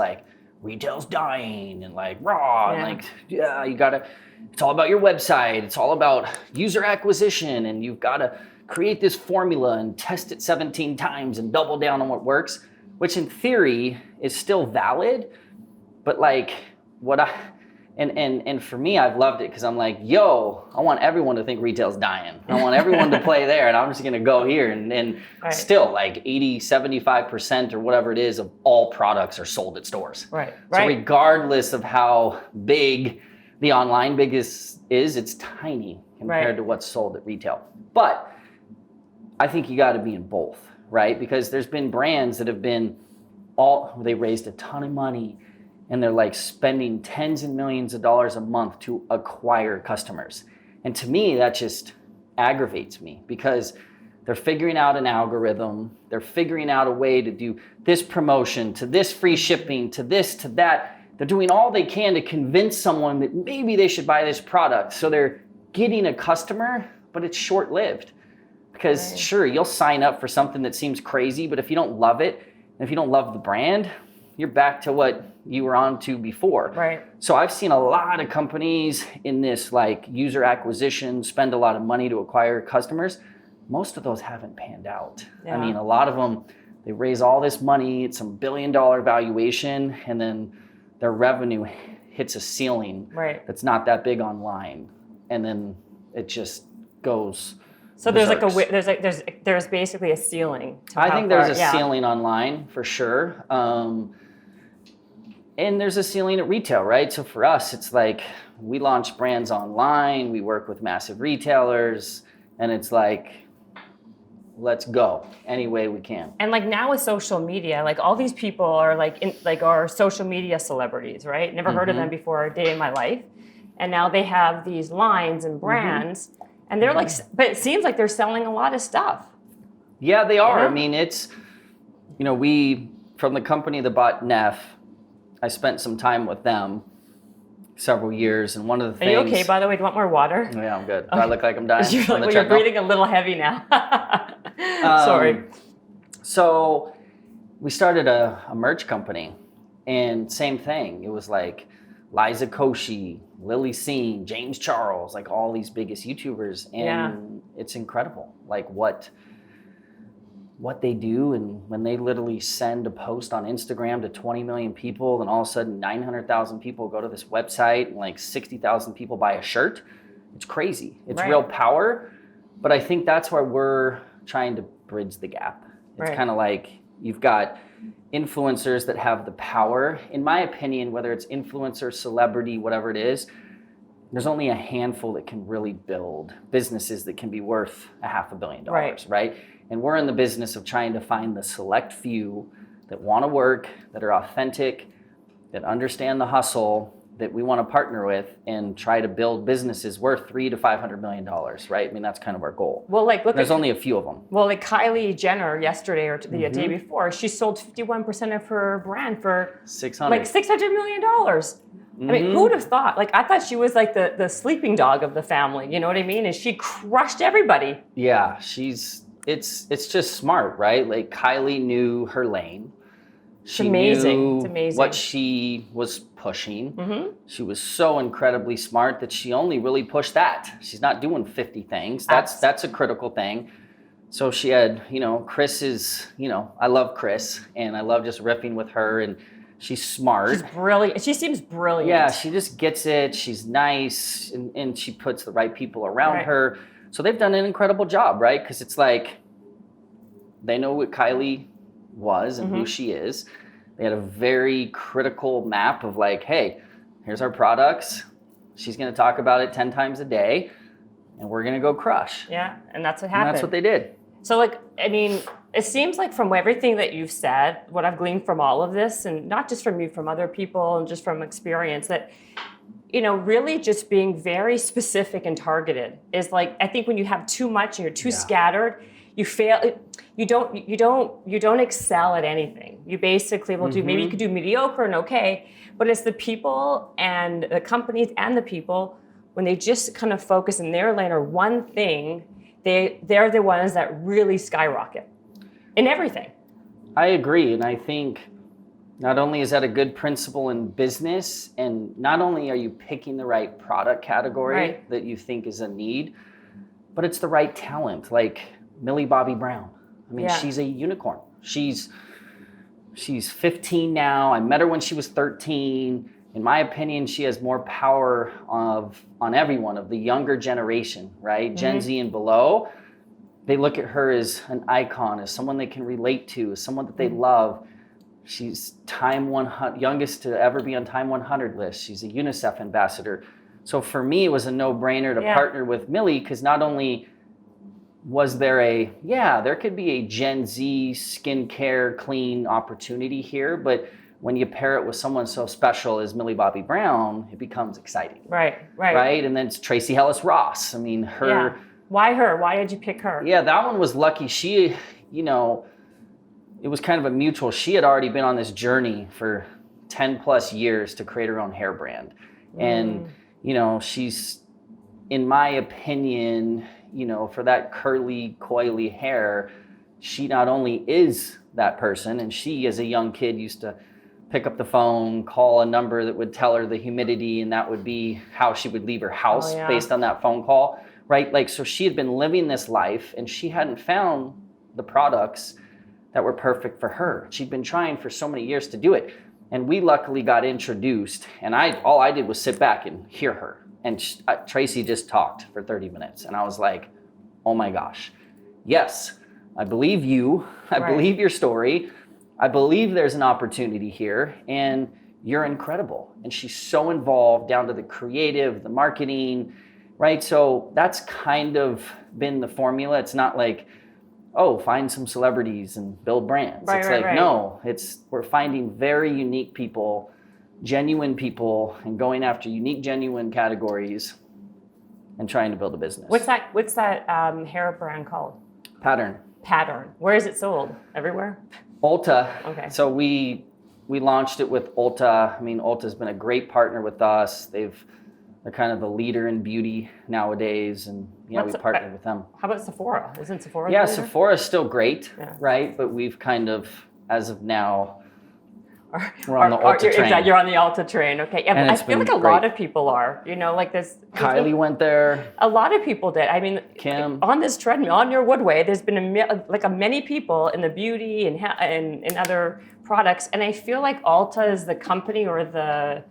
retail's dying and raw and you gotta, it's all about your website, it's all about user acquisition, and you've got to create this formula and test it 17 times and double down on what works, which in theory is still valid. But and for me, I've loved it because I'm I want everyone to think retail's dying. I want everyone to play there, and I'm just gonna go here and still 80, 75% or whatever it is of all products are sold at stores.
Right.
So regardless of how big the online biggest is, it's tiny compared to what's sold at retail. But I think you got to be in both, right? Because there's been brands that have been they raised a ton of money and they're like spending tens and millions of dollars a month to acquire customers. And to me, that just aggravates me because they're figuring out an algorithm. They're figuring out a way to do this promotion, to this free shipping, to this, to that. They're doing all they can to convince someone that maybe they should buy this product. So they're getting a customer, but it's short-lived. Because sure, you'll sign up for something that seems crazy, but if you don't love it, and if you don't love the brand, you're back to what you were on to before.
Right.
So I've seen a lot of companies in this like user acquisition, spend a lot of money to acquire customers. Most of those haven't panned out.
Yeah.
I mean, a lot of them, they raise all this money, it's some billion-dollar valuation, and then their revenue hits a ceiling that's not that big online. And then it just goes.
So there's basically a ceiling.
I think there's a ceiling online for sure. And there's a ceiling at retail, right? So for us, it's like we launch brands online, we work with massive retailers, and it's like, let's go any way we can.
And like now with social media, like all these people are are social media celebrities, right? Never heard of them before a day in my life. And now they have these lines and brands and they're like, but it seems like they're selling a lot of stuff.
Yeah, they are. Yeah. I mean, it's, we, from the company that bought Neff, I spent some time with them several years, and one of the things...
Are you okay, by the way? Do you want more water?
Yeah, I'm good. Do I look like I'm dying?
You're breathing a little heavy now. Sorry.
So we started a merch company, and same thing. It was like Liza Koshy, Lily Seen, James Charles, like all these biggest YouTubers, and it's incredible, like what they do. And when they literally send a post on Instagram to 20 million people, then all of a sudden 900,000 people go to this website and like 60,000 people buy a shirt. It's crazy. It's real power. But I think that's why we're trying to bridge the gap. It's kind of like you've got influencers that have the power. In my opinion, whether it's influencer, celebrity, whatever it is, there's only a handful that can really build businesses that can be worth $500 million, right? And we're in the business of trying to find the select few that want to work, that are authentic, that understand the hustle, that we want to partner with and try to build businesses worth $300 to $500 million, right? I mean, that's kind of our goal.
Well, like,
there's only a few of them.
Well, like Kylie Jenner yesterday or the day before, she sold 51% of her brand for $600 million. I mean, who would have thought? Like, I thought she was like the sleeping dog of the family. You know what I mean? And she crushed everybody.
Yeah, it's just smart, right? Like Kylie knew her lane. She knew what she was pushing. She was so incredibly smart that she only really pushed that. She's not doing 50 things. That's a critical thing. So she had, Chris is, I love Chris and I love just riffing with her, and she's smart.
She's brilliant. She seems brilliant.
Yeah, she just gets it. She's nice and she puts the right people around her. So they've done an incredible job, right? Because it's like they know what Kylie was and who she is. They had a very critical map of like, hey, here's our products. She's going to talk about it 10 times a day and we're going to go crush.
Yeah, and that's what happened.
And that's what they did.
So like, I mean, it seems like from everything that you've said, what I've gleaned from all of this, and not just from you, from other people and just from experience, that really just being very specific and targeted is like, I think when you have too much and you're too scattered, you fail. You don't excel at anything. You basically will do, maybe you could do mediocre and okay, but it's the people and the companies and the people, when they just kind of focus in their lane or one thing, they're the ones that really skyrocket in everything.
I agree. And I think not only is that a good principle in business, and not only are you picking the right product category that you think is a need, but it's the right talent. Like Millie Bobby Brown. I mean, she's a unicorn. She's 15 now. I met her when she was 13. In my opinion, she has more power on everyone of the younger generation, right? Gen Z and below. They look at her as an icon, as someone they can relate to, as someone that they love. She's Time 100, youngest to ever be on Time 100 list. She's a UNICEF ambassador. So for me, it was a no-brainer to partner with Millie, because not only there could be a Gen Z skincare clean opportunity here, but when you pair it with someone so special as Millie Bobby Brown, it becomes exciting.
Right.
And then it's Tracy Ellis Ross. I mean, her.
Yeah. Why her? Why did you pick her?
Yeah, that one was lucky. She, it was kind of a mutual. She had already been on this journey for 10 plus years to create her own hair brand. And, she's, in my opinion, for that curly, coily hair, she not only is that person, and she as a young kid used to pick up the phone, call a number that would tell her the humidity, and that would be how she would leave her house based on that phone call, right? Like, so she had been living this life and she hadn't found the products that were perfect for her. She'd been trying for so many years to do it. And we luckily got introduced, and all I did was sit back and hear her. And Tracy just talked for 30 minutes. And I was like, oh my gosh, yes, I believe you. I believe your story. I believe there's an opportunity here, and you're incredible. And she's so involved down to the creative, the marketing, right? So that's kind of been the formula. It's not like, oh, find some celebrities and build brands. No, we're finding very unique people, genuine people, and going after unique, genuine categories and trying to build a business.
What's that hair brand called?
Pattern.
Where is it sold? Everywhere?
Ulta.
Okay.
So we launched it with Ulta. I mean, Ulta's been a great partner with us. They're kind of the leader in beauty nowadays, and we partnered with them.
How about Sephora? Isn't Sephora?
Yeah, Sephora's still great, right? But we've kind of, as of now, we're on the Ulta train.
Exactly, you're on the Ulta train. Okay, yeah, I feel like a lot of people are. Like this.
Kylie went there.
A lot of people did. I mean,
Kim.
On this treadmill, on your Woodway, there's been many people in the beauty and other products, and I feel like Ulta is the company or the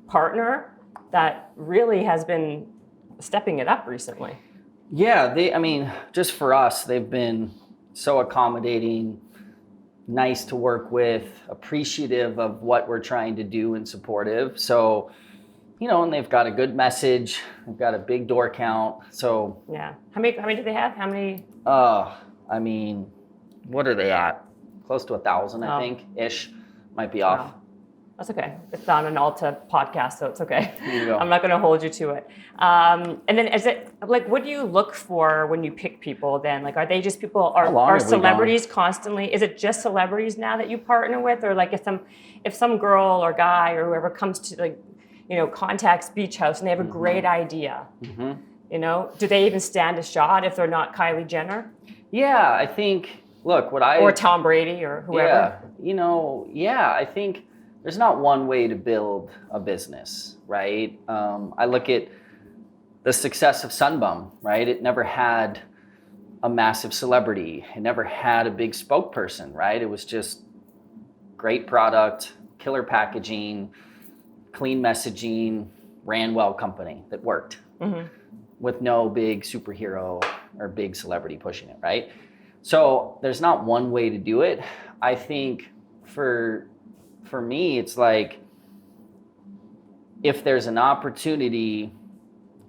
partner that really has been stepping it up recently.
Yeah, just for us, they've been so accommodating, nice to work with, appreciative of what we're trying to do and supportive. So, and they've got a good message. They've got a big door count. So
yeah, how many do they have? How many?
What are they at? Close to 1,000, I think, ish. Might be off.
Wow. That's okay. It's on an Ulta podcast, so it's okay.
There you go.
I'm not going to hold you to it. And then is it what do you look for when you pick people then? Like, are they just people, are celebrities constantly? Is it just celebrities now that you partner with? Or like if some girl or guy or whoever comes to contacts Beach House and they have a great idea, do they even stand a shot if they're not Kylie Jenner?
Yeah, I think,
or Tom Brady or whoever.
Yeah, I think there's not one way to build a business, right? I look at the success of Sunbum, right? It never had a massive celebrity. It never had a big spokesperson, right? It was just great product, killer packaging, clean messaging, ran well company that worked with no big superhero or big celebrity pushing it, right? So there's not one way to do it. I think for me, it's like, if there's an opportunity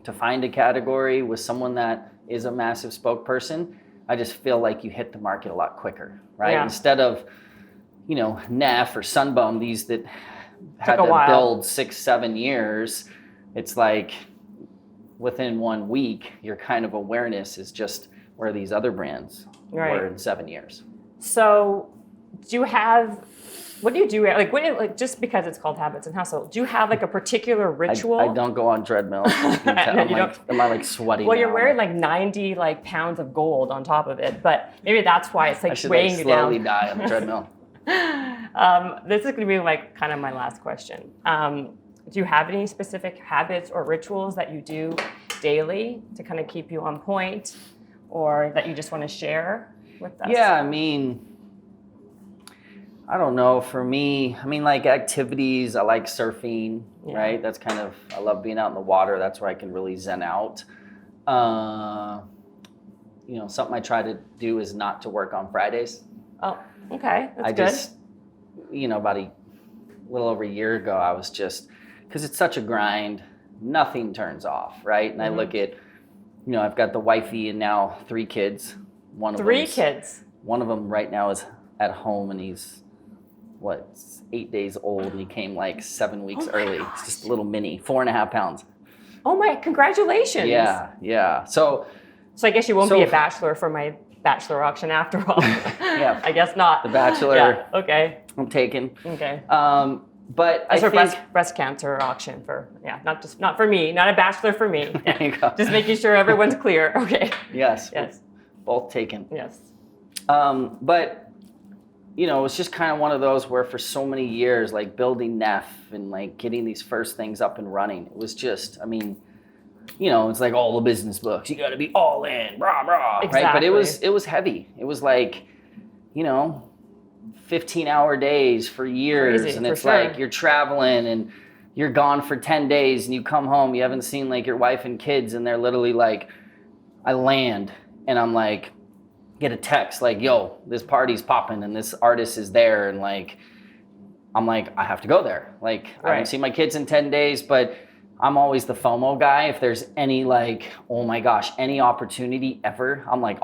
to find a category with someone that is a massive spokesperson, I just feel like you hit the market a lot quicker, right?
Yeah.
Instead of, Neff or Sunbum, these that had to build 6-7 years, it's like within 1 week, your kind of awareness is just where these other brands were in 7 years.
So what do you do? Just because it's called Habits and Hustle, do you have like a particular ritual?
I don't go on treadmills. Am I sweating?
Well, you're wearing like 90 pounds of gold on top of it, but maybe that's why it's weighing you down.
I should slowly die on the treadmill.
This is going to be kind of my last question. Do you have any specific habits or rituals that you do daily to kind of keep you on point, or that you just want to share with us?
Yeah, I don't know. For me, activities, I like surfing, right? That's I love being out in the water. That's where I can really zen out. Something I try to do is not to work on Fridays.
Oh, okay. That's good.
About a little over a year ago, I was just, because it's such a grind, nothing turns off, right? And I look at, I've got the wifey and now 3 kids.
Three kids.
One of them right now is at home, and he's 8 days old, and he came like 7 weeks early.
Gosh.
It's just a little mini, 4.5 pounds.
Oh my, congratulations.
Yeah. So
I guess you won't be a bachelor for my bachelor auction after all.
Yeah.
I guess not.
The Bachelor.
Yeah, okay.
I'm taken.
Okay.
But
That's
I
a
think
breast cancer auction for, not for me, not a bachelor for me.
There you go.
Just making sure everyone's clear. Okay.
Yes.
Yes.
Both taken.
Yes.
But it's just kind of one of those where for so many years, like building Neff and like getting these first things up and running, it was just, it's like all the business books. You got to be all in, rah, rah,
Exactly.
right? But it was heavy. It was like, 15-hour days for years.
Crazy,
and
for
it's
sure.
like you're traveling and you're gone for 10 days and you come home, you haven't seen like your wife and kids, and they're literally like, I land and I'm like, get a text like, yo, this party's popping and this artist is there, and like I'm like, I have to go there. Like I haven't seen my kids in 10 days, but I'm always the FOMO guy. If there's any like, oh my gosh, any opportunity ever, I'm like,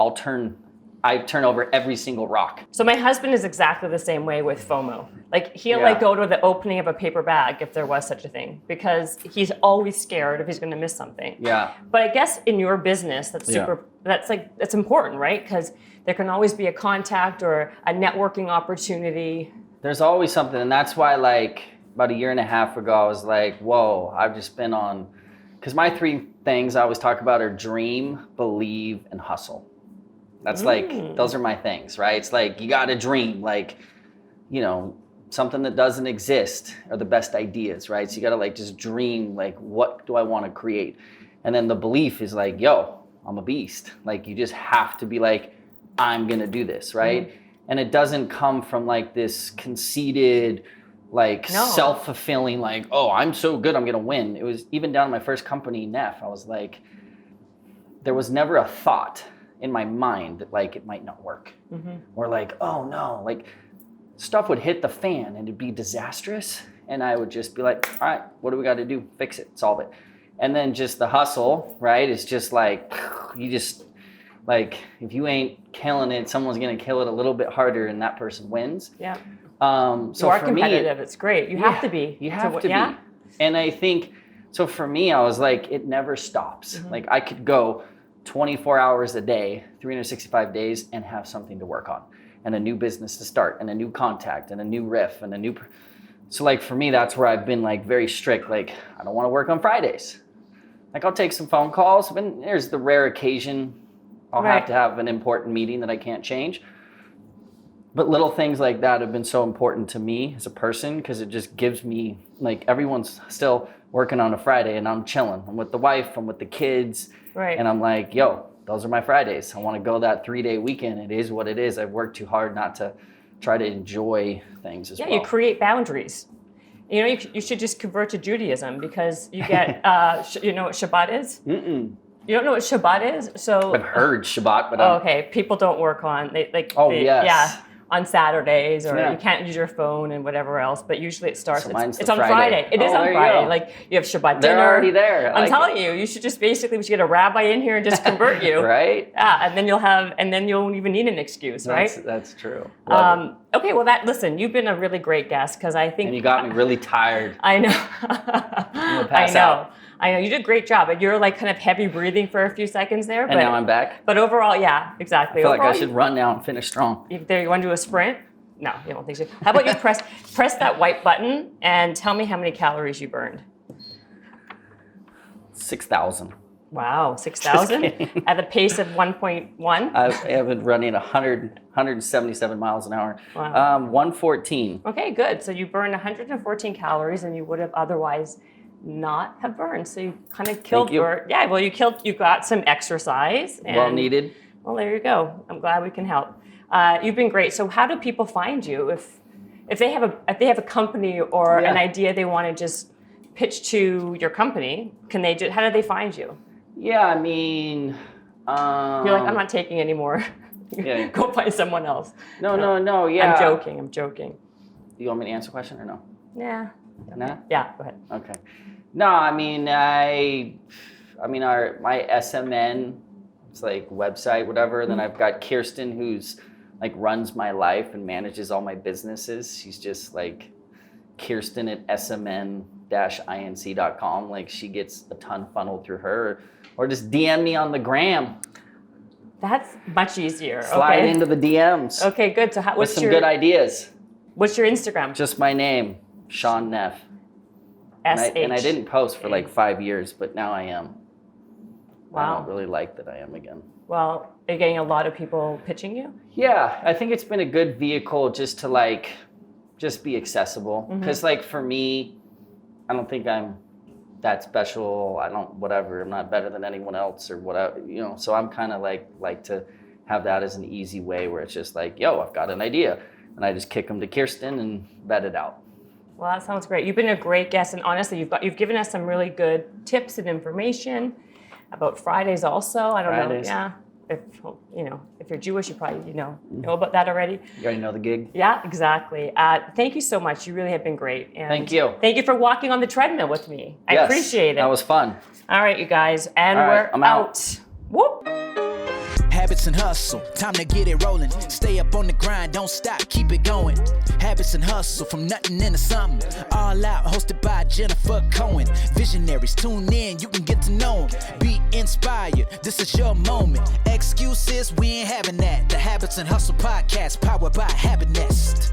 I turn over every single rock.
So my husband is exactly the same way with FOMO. Like he'll like go to the opening of a paper bag if there was such a thing, because he's always scared if he's going to miss something.
Yeah.
But I guess in your business, that's important, right? Because there can always be a contact or a networking opportunity.
There's always something, and that's why like about 1.5 years ago, I was like, whoa, I've just been on, because my 3 things I always talk about are dream, believe, and hustle. That's like, those are my things, right? It's like, you got to dream, like, something that doesn't exist are the best ideas, right? So you got to like just dream, like, what do I want to create? And then the belief is like, yo, I'm a beast. Like, you just have to be like, I'm going to do this, right? And it doesn't come from like this conceited, like self-fulfilling, like, oh, I'm so good, I'm going to win. It was even down to my first company, Neff. I was like, there was never a thought in my mind that like it might not work, or like, oh no, like stuff would hit the fan and it'd be disastrous, and I would just be like, all right, what do we got to do? Fix it, solve it. And then just the hustle, right? It's just like, you just like, if you ain't killing it, someone's gonna kill it a little bit harder, and that person wins.
Yeah.
So
you are
for
competitive.
me,
it's great. You have to be.
You have to be. And I think so. For me, I was like, it never stops. Like I could go 24 hours a day, 365 days, and have something to work on, and a new business to start, and a new contact, and a new riff, and a new. So like for me, that's where I've been like very strict. Like I don't want to work on Fridays. Like I'll take some phone calls, but there's the rare occasion I'll have to have an important meeting that I can't change. But little things like that have been so important to me as a person, because it just gives me, like, everyone's still working on a Friday and I'm chilling. I'm with the wife, I'm with the kids.
Right.
And I'm like, yo, those are my Fridays. I want to go that 3-day weekend. It is what it is. I've worked too hard not to try to enjoy things as well.
Yeah, you create boundaries. You should just convert to Judaism, because you get, you know what Shabbat is?
Mm-mm.
You don't know what Shabbat is? So
I've heard Shabbat, but
okay. People don't work on
yes.
yeah, on Saturdays, or you can't use your phone and whatever else. But usually it starts.
So mine's
it's
the
on
Friday.
It is on
there you
Friday.
go.
Like you have Shabbat dinner.
They're already there.
I'm telling you, you should just basically we should get a rabbi in here and just convert you.
Right?
Yeah, and then you won't even need an excuse, right?
That's true.
Okay, well listen, you've been a really great guest, because I think
And you got me really tired.
I know.
Pass out.
I know. You did a great job. But you're like kind of heavy breathing for a few seconds there.
And now I'm back.
But overall, yeah, exactly.
I feel like I should run now and finish strong.
You want to do a sprint? No, you don't think so. How about you press that white button and tell me how many calories you burned?
6,000.
Wow, 6,000 at the pace of 1.1?
I have been running 177 miles an hour.
Wow.
114.
Okay, good. So you burned 114 calories, and you would have otherwise not have burned. So you kind of killed yeah, well, you got some exercise. And,
well needed.
Well, there you go. I'm glad we can help. You've been great. So how do people find you if they have a company or an idea they want to just pitch to your company? How do they find you?
Yeah, I mean,
you're like, I'm not taking any more.
Yeah.
Go find someone else.
No. Yeah.
I'm joking.
Do you want me to answer the question or no?
Yeah.
Nah?
Yeah, go ahead.
Okay. No, I mean, my SMN, it's like website, whatever. Then I've got Kirsten, who's like runs my life and manages all my businesses. She's just like Kirsten at smn-inc.com. Like she gets a ton funneled through her, or just DM me on the gram.
That's much easier.
Slide into the DMs.
Okay, good. So
with some good ideas.
What's your Instagram?
Just my name, Shaun Neff. And I didn't post for like 5 years, but now I am.
Wow.
I don't really like that I am again.
Well, are you getting a lot of people pitching you?
Yeah, I think it's been a good vehicle just to just be accessible. Because like for me, I don't think I'm that special. I'm not better than anyone else or whatever, so I'm kind of like to have that as an easy way where it's just like, yo, I've got an idea. And I just kick them to Kirsten and vet it out.
Well, that sounds great. You've been a great guest, and honestly, you've given us some really good tips and information about Fridays also. I don't know. Yeah. If you're Jewish, you probably know about that already.
You already know the gig.
Yeah, exactly. Thank you so much. You really have been great. And
thank you.
Thank you for walking on the treadmill with me. I appreciate it.
That was fun.
All right, you guys, and I'm out. Whoop.
Habits and hustle, time to get it rolling. Stay up on the grind, don't stop, keep it going. Habits and hustle, from nothing into something. All out, hosted by Jennifer Cohen. Visionaries, tune in, you can get to know them. Be inspired, this is your moment. Excuses, we ain't having that. The Habits and Hustle podcast, powered by Habit Nest.